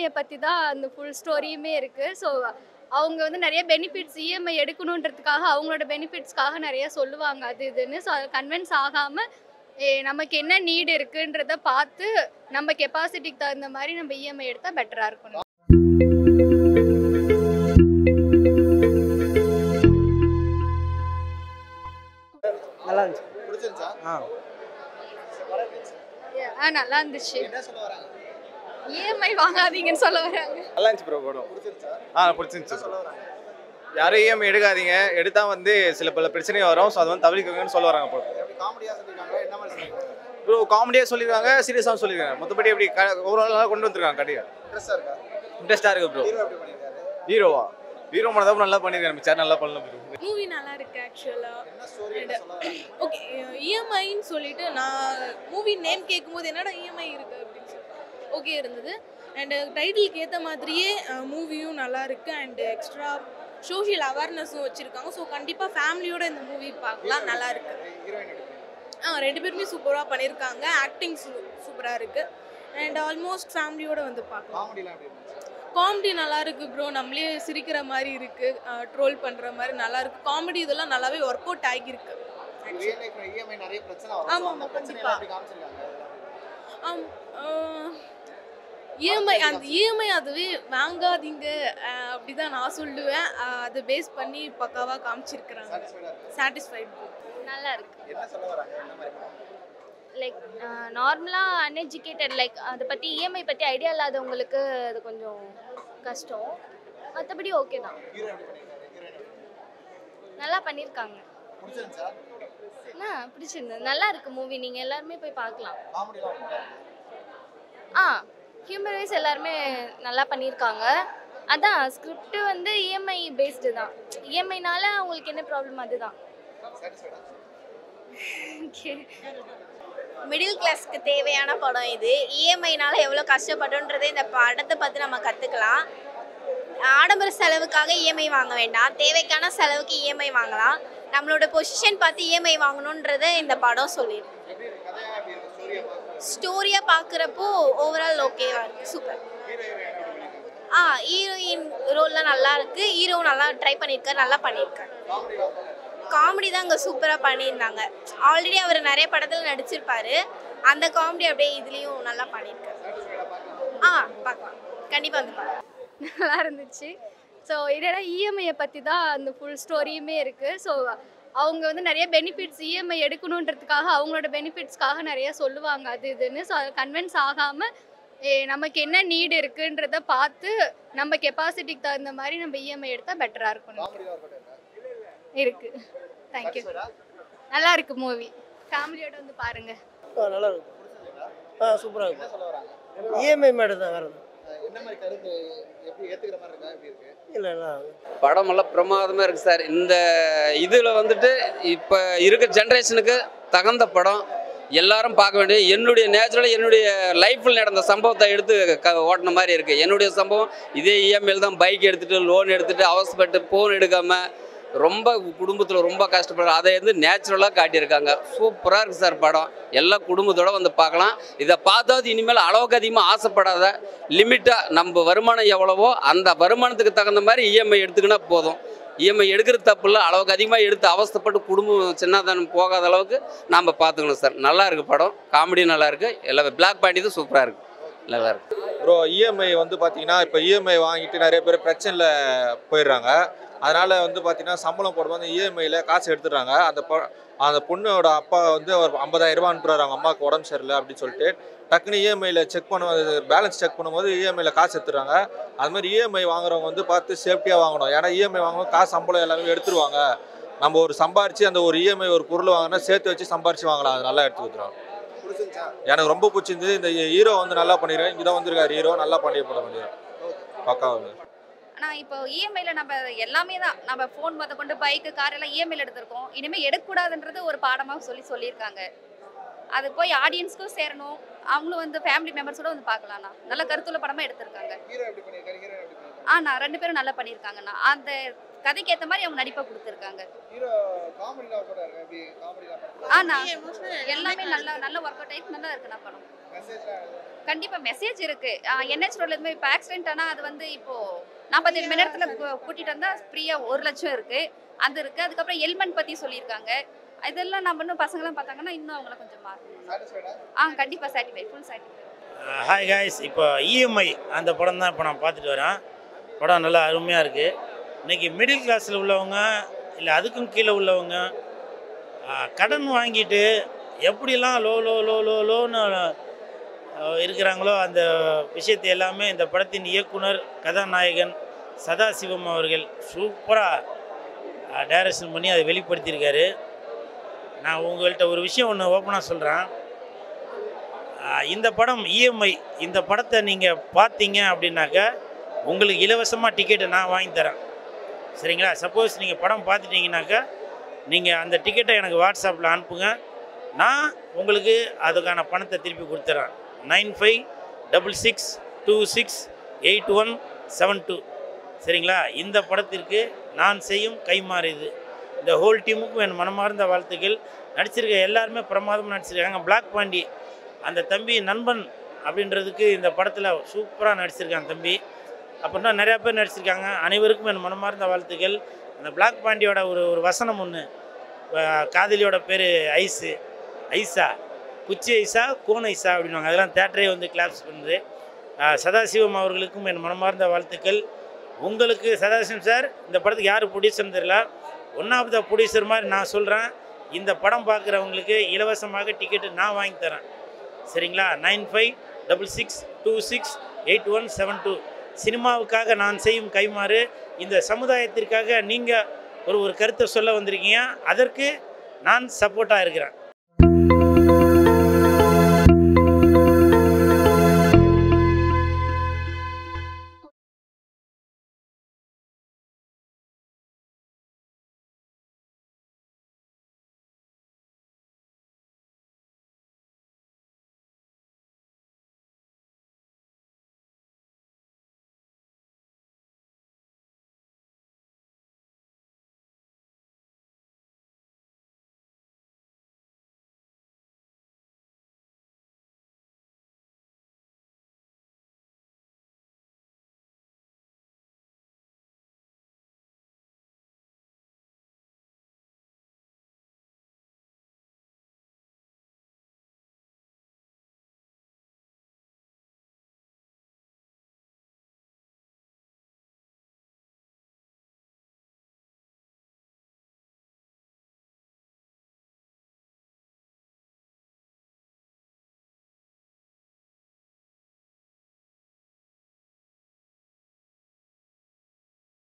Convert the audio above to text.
இஎம்ஐயை பற்றி தான் அந்த ஃபுல் ஸ்டோரியுமே இருக்குது. ஸோ அவங்க வந்து நிறைய பெனிஃபிட்ஸ் இஎம்ஐ எடுக்கணுன்றதுக்காக அவங்களோட பெனிஃபிட்ஸ்க்காக நிறைய சொல்லுவாங்க அது இதுன்னு. ஸோ அதை கன்வின்ஸ் ஆகாமல் நமக்கு என்ன நீடு இருக்குன்றத பார்த்து நம்ம கெப்பாசிட்டிக்கு தகுந்த மாதிரி நம்ம இஎம்ஐ எடுத்தால் பெட்டராக இருக்கணும். நல்லா இருந்துச்சு. பிடிச்சிருந்தா? நல்லா இருந்துச்சு. இஎம்ஐ வாங்காதீங்கன்னு சொல்ல வராங்க. நல்லா இருந்துச்சு ப்ரோ படம். பிடிச்சிருந்தா? பிடிச்சிருந்துச்சு. சொல்ல வராங்க. யாரும் இஎம்ஐ எடுக்காதீங்க, எடுத்தா வந்து சில பல பிரச்சனை வரும். ஸோ அது வந்து தவிர்க்கங்கன்னு சொல்ல வராங்க ப்ரோ. எப்படி காமெடியா சொல்லிருக்காங்க? என்ன மாதிரி சொல்லிருக்காங்க? ப்ரோ காமெடியாக சொல்லியிருக்காங்க, சீரியஸாகவும் சொல்லியிருக்காங்க. மொத்தப்படி எப்படி ஓவராலாக கொண்டு வந்துருக்காங்க கடையாக. இன்ட்ரெஸ்டா இருக்கா? இன்ட்ரெஸ்டாக இருக்குது ப்ரோ. ஹீரோ எப்படி பண்ணிருக்காரு? ஹீரோவா? ஹீரோ மனதான் நல்லா பண்ணியிருக்காரு, மிச்சார் நல்லா பண்ணல ப்ரோ. மூவி நல்லா இருக்கு ஆக்சுவலாக. என்ன ஸ்டோரி என்ன சொல்ல வராங்க? ஓகே, இஎம்ஐன்னு சொல்லிட்டு நான் மூவி நேம் கேட்கும்போது என்னடா இஎம்ஐ இருக்குது அப்படின்னு சொல்லிட்டு ஓகே இருந்தது. அண்டு டைட்டிலுக்கு ஏற்ற மாதிரியே மூவியும் நல்லா இருக்கு. அண்டு எக்ஸ்ட்ரா சோஷியல் அவேர்னஸும் வச்சுருக்காங்க. ஸோ கண்டிப்பாக ஃபேமிலியோட இந்த மூவி பார்க்கலாம், நல்லா இருக்கு. ஹீரோயின் எப்படி? ரெண்டு பேருமே சூப்பராக பண்ணியிருக்காங்க. ஆக்டிங் சூப்பராக இருக்குது. அண்ட் ஆல்மோஸ்ட் ஃபேமிலியோட வந்து பார்க்கலாம். காமெடிலாம் எப்படி இருந்துச்சு? காமெடி நல்லா இருக்கு ப்ரோ. நம்மளே சிரிக்கிற மாதிரி இருக்கு, ட்ரோல் பண்ற மாதிரி நல்லா இருக்கு. காமெடி இதெல்லாம் நல்லாவே ஒர்க் அவுட் ஆகியிருக்கு. ரியல் லைஃப்ல இஎம்ஐ நிறைய பிரச்சனை வரும். ஆமா, அந்த பிரச்சனை கண்டிப்பா. எப்படி காமிச்சிருக்காங்க? இஎம்ஐ அதுவே வாங்காதீங்க அப்படிதான் நான் சொல்லுவேன். அதை பேஸ் பண்ணி பக்காவா காமிச்சிருக்கிறாங்க. சாட்டிஸ்ஃபைடா இருக்கா? சாட்டிஸ்ஃபைட். நல்லா இருக்கு. என்ன சொல்ல வராங்க? என்ன மாதிரி படம்? லைக் நார்மலாக அன்எஜுகேட்டட் லைக் அதை பற்றி இஎம்ஐ பற்றி ஐடியா இல்லாதவங்களுக்கு அது கொஞ்சம் கஷ்டம். மற்றபடி ஓகே தான், ஹீரோ எப்படி பண்ணிருக்காரு? ஹீரோயின் எப்படி? நல்லா பண்ணியிருக்காங்க. பிடிச்சிருந்துச்சா? பிடிச்சிருந்தது. நல்லா இருக்கு மூவி, நீங்கள் எல்லாருமே போய் பார்க்கலாம். காமெடிலாம் இருக்கா? ஹியூமர் வைஸ் எல்லாருமே நல்லா பண்ணியிருக்காங்க. அதான் ஸ்கிரிப்ட் வந்து இஎம்ஐ பேஸ்டு தான். இஎம்ஐனால அவங்களுக்கு என்ன ப்ராப்ளம் அதுதான். சாட்டிஸ்ஃபைடா? மிடில் கிளாஸ்க்கு தேவையான படம் இது. இஎம்ஐனால எவ்வளோ கஷ்டப்பட்டோன்றதை இந்த படத்தை பார்த்து நம்ம கற்றுக்கலாம். ஆடம்பர செலவுக்காக இஎம்ஐ வாங்க வேண்டாம், தேவைக்கான செலவுக்கு இஎம்ஐ வாங்கலாம். நம்மளோட பொசிஷன் பார்த்து இஎம்ஐ வாங்கணுன்றதை இந்த படம் சொல்லிடுது. எப்படி இருக்கு? கதையா எப்படி இருக்கு? ஸ்டோரியா பார்க்க? ஸ்டோரியாக பார்க்குறப்போ ஓவரால் ஓகேவா இருக்குது, சூப்பர். ஹீரோயின் ரோல்லாம் நல்லா இருக்குது. ஹீரோ நல்லா ட்ரை பண்ணியிருக்காரு, நல்லா பண்ணியிருக்காரு. காமெடி தான் இங்கே சூப்பராக பண்ணியிருந்தாங்க. ஆல்ரெடி அவர் நிறைய படத்தில் நடிச்சிருப்பாரு. அந்த காமெடி அப்படியே இதுலேயும் நல்லா பண்ணியிருக்காரு. பார்க்கலாம், கண்டிப்பாக வந்து பார்க்கலாம். நல்லா இருந்துச்சு. ஸோ இதோட இஎம்ஐயை பற்றி தான் அந்த ஃபுல் ஸ்டோரியுமே இருக்குது. ஸோ அவங்க வந்து நிறைய பெனிஃபிட்ஸ் இஎம்ஐ எடுக்கணுன்றதுக்காக அவங்களோட பெனிஃபிட்ஸ்க்காக நிறைய சொல்லுவாங்க அது இதுன்னு. ஸோ அதை கன்வின்ஸ் ஆகாமல் நமக்கு என்ன நீடு இருக்குன்றத பார்த்து நம்ம கெப்பாசிட்டிக்கு தகுந்த மாதிரி நம்ம இஎம்ஐ எடுத்தால் பெட்டராக இருக்கணும். இருக்கு. தேங்க்யூ. நல்லா இருக்கு மூவி, ஃபேமிலியோட வந்து பாருங்க. நல்லா இருக்கு. சூப்பராக இருக்கு. என்ன சொல்ல வராங்க? இஎம்ஐ மேடம் தான் வேறு. என்ன மாதிரி கருத்து? எப்படி ஏத்துக்கிற மாதிரி இருக்கா? எப்படி இருக்கு? இல்லை இல்லை படமெல்லாம் பிரமாதமாக இருக்குது சார். இந்த இதில் வந்துட்டு இப்போ இருக்க ஜென்ரேஷனுக்கு தகுந்த படம், எல்லாரும் பார்க்க வேண்டிய. என்னுடைய நேச்சுரலாக என்னுடைய லைஃப்பில் நடந்த சம்பவத்தை எடுத்து ஓட்டின மாதிரி இருக்குது. என்னுடைய சம்பவம் இதே இஎம்ஐயில் தான் பைக் எடுத்துகிட்டு லோன் எடுத்துகிட்டு அவசரப்பட்டு ஃபோன் எடுக்காமல் ரொம்ப குடும்பத்தில் ரொம்ப கஷ்டப்படுற அதை வந்து நேச்சுரலாக காட்டியிருக்காங்க. சூப்பராக இருக்குது சார் படம். எல்லா குடும்பத்தோடு வந்து பார்க்கலாம். இதை பார்த்தாவது இனிமேல் அளவுக்கு அதிகமாக ஆசைப்படாத, லிமிட்டாக நம்ம வருமானம் எவ்வளவோ அந்த வருமானத்துக்கு தகுந்த மாதிரி இஎம்ஐ எடுத்துக்கினா போதும். இஎம்ஐ எடுக்கிறது தப்பு இல்லை, அளவுக்கு அதிகமாக எடுத்து அவசரப்பட்டு குடும்பம் சின்னதானம் போகாத அளவுக்கு நாம் பார்த்துக்கணும் சார். நல்லா இருக்குது படம், காமெடி நல்லா இருக்குது. எல்லாம் பிளாக் பாண்டி தான் சூப்பராக இருக்குது, நல்லா இருக்குது. ப்ரோ இஎம்ஐ வந்து பார்த்தீங்கன்னா இப்போ இஎம்ஐ வாங்கிட்டு நிறைய பேர் பிரச்சனையில் போயிடுறாங்க. அதனால் வந்து பார்த்தீங்கன்னா சம்பளம் போடும்போது இஎம்ஐயில் காசு எடுத்துடுறாங்க. அந்த பொண்ணோட அப்பா வந்து ஒரு 50,000 ரூபா அனுப்புறாரு அவங்க அம்மாவுக்கு உடம்பு சரியில்லை அப்படின்னு சொல்லிட்டு. டக்குன்னு இஎம்ஐயில் செக் பேலன்ஸ் செக் பண்ணும்போது இஎம்ஐயில் காசு எடுத்துடுறாங்க. அது மாதிரி இஎம்ஐ வாங்குறவங்க வந்து பார்த்து சேஃப்டியாக வாங்கணும். ஏன்னா இஎம்ஐ வாங்கும்போது காசு சம்பளம் எல்லாமே எடுத்துருவாங்க. நம்ம ஒரு சம்பாரித்து அந்த ஒரு இஎம்ஐ ஒரு பொருள் வாங்கினா சேர்த்து வச்சு சம்பாரித்து வாங்கலாம். அது நல்லா எடுத்து கொடுத்துருவாங்க. எனக்கு ரொம்ப பிடிச்சிருந்து. இந்த ஹீரோ வந்து நல்லா பண்ணிடுறேன். இங்கே தான் வந்துருக்காரு ஹீரோ, நல்லா பண்ணிப்பட முடியாது பக்கா. ஆனால் இப்போ இஎம்ஐயில் நம்ம எல்லாமே தான், நம்ம ஃபோன் பார்த்து கொண்டு பைக்கு கார் எல்லாம் இஎம்ஐயில் எடுத்திருக்கோம். இனிமேல் எடுக்கக்கூடாதுன்றது ஒரு பாடமாக சொல்லியிருக்காங்க. அது போய் ஆடியன்ஸ்க்கும் சேரணும், அவங்களும் வந்து ஃபேமிலி மெம்பர்ஸோட வந்து பார்க்கலாம்ண்ணா. நல்ல கருத்துள்ள படமாக எடுத்திருக்காங்க. நான் 2 பேரும் நல்லா பண்ணியிருக்காங்கண்ணா. அந்த கதைக்கு ஏற்ற மாதிரி அவங்க நடிப்பை கொடுத்துருக்காங்க. எல்லாமே நல்ல ஒர்க் அவுட் ஆகி நல்லா இருக்குண்ணா படம். கண்டிப்பா மெசேஜ் இருக்கு. என்ஹெச் ரோட்ல இருந்து இப்போ ஆக்சிடென்ட் ஆனால் அது வந்து இப்போ 45 மணி நேரத்தில் கூட்டிட்டு வந்தா ஃப்ரீயா 1 லட்சம் இருக்கு. அது இருக்கு. அதுக்கப்புறம் ஹெல்மெட் பத்தி சொல்லியிருக்காங்க. இதெல்லாம் நம்ம இன்னும் பசங்களாம் பார்த்தாங்கன்னா இன்னும் அவங்கள கொஞ்சம் மாறணும். கண்டிப்பா satisfy, full satisfy. Hi guys, இப்போ இஎம்ஐ அந்த படம் தான் இப்போ நான் பார்த்துட்டு வரேன். படம் நல்லா அருமையாக இருக்குது. இன்றைக்கி மிடில் கிளாஸில் உள்ளவங்க இல்லை அதுக்கும் கீழே உள்ளவங்க கடன் வாங்கிட்டு எப்படிலாம் லோன்னு இருக்கிறாங்களோ அந்த விஷயத்தை எல்லாமே இந்த படத்தின் இயக்குனர் கதாநாயகன் சதாசிவம் அவர்கள் சூப்பராக டைரக்ஷன் பண்ணி அதை வெளிப்படுத்தியிருக்காரு. நான் உங்கள்கிட்ட ஒரு விஷயம் ஒன்று ஓப்பனாக சொல்கிறேன். இந்த படம் இஎம்ஐ, இந்த படத்தை நீங்கள் பார்த்தீங்க அப்படின்னாக்கா உங்களுக்கு இலவசமாக டிக்கெட்டை நான் வாங்கி தரேன். சரிங்களா? சப்போஸ் நீங்கள் படம் பார்த்துட்டிங்கனாக்கா நீங்கள் அந்த டிக்கெட்டை எனக்கு வாட்ஸ்அப்பில் அனுப்புங்க. நான் உங்களுக்கு அதுக்கான பணத்தை திருப்பி கொடுத்துட்றேன். 9566268172. சரிங்களா? இந்த படத்திற்கு நான் செய்யும் கைமாறு இது. இந்த ஹோல் டீமுக்கும் என் மனமார்ந்த வாழ்த்துக்கள். நடிச்சிருக்க எல்லாருமே பிரமாதமாக நடிச்சிருக்காங்க. பிளாக் பாண்டி அந்த தம்பி நண்பன் அப்படின்றதுக்கு இந்த படத்தில் சூப்பராக நடிச்சிருக்காங்க தம்பி. அப்படின்னா நிறையா பேர் நடிச்சிருக்காங்க. அனைவருக்கும் என் மனமார்ந்த வாழ்த்துக்கள். அந்த பிளாக் பாண்டியோட ஒரு வசனம் ஒன்று, காதலியோட பேர் ஐசா, குச்சி ஐசா, கோன் ஐசா அப்படின்வாங்க. அதெல்லாம் தேட்டரே வந்து கிளாப்ஸ் பண்ணுது. சதாசிவம் அவர்களுக்கும் என் மனமார்ந்த வாழ்த்துக்கள். உங்களுக்கு சதாசிவம் சார், இந்த படத்துக்கு யார் ப்ரொடியூசர்னு தெரியல, ஒன் ஆஃப் த ப்ரொடியூசர் மாதிரி நான் சொல்கிறேன். இந்த படம் பார்க்குறவங்களுக்கு இலவசமாக டிக்கெட்டு நான் வாங்கி தரேன். சரிங்களா? 9566268172. சினிமாவுக்காக நான் செய்யும் கைமாறு. இந்த சமுதாயத்திற்காக நீங்கள் ஒரு கருத்தை சொல்ல வந்திருக்கீங்க, அதற்கு நான் சப்போர்ட்டாக இருக்கிறேன்.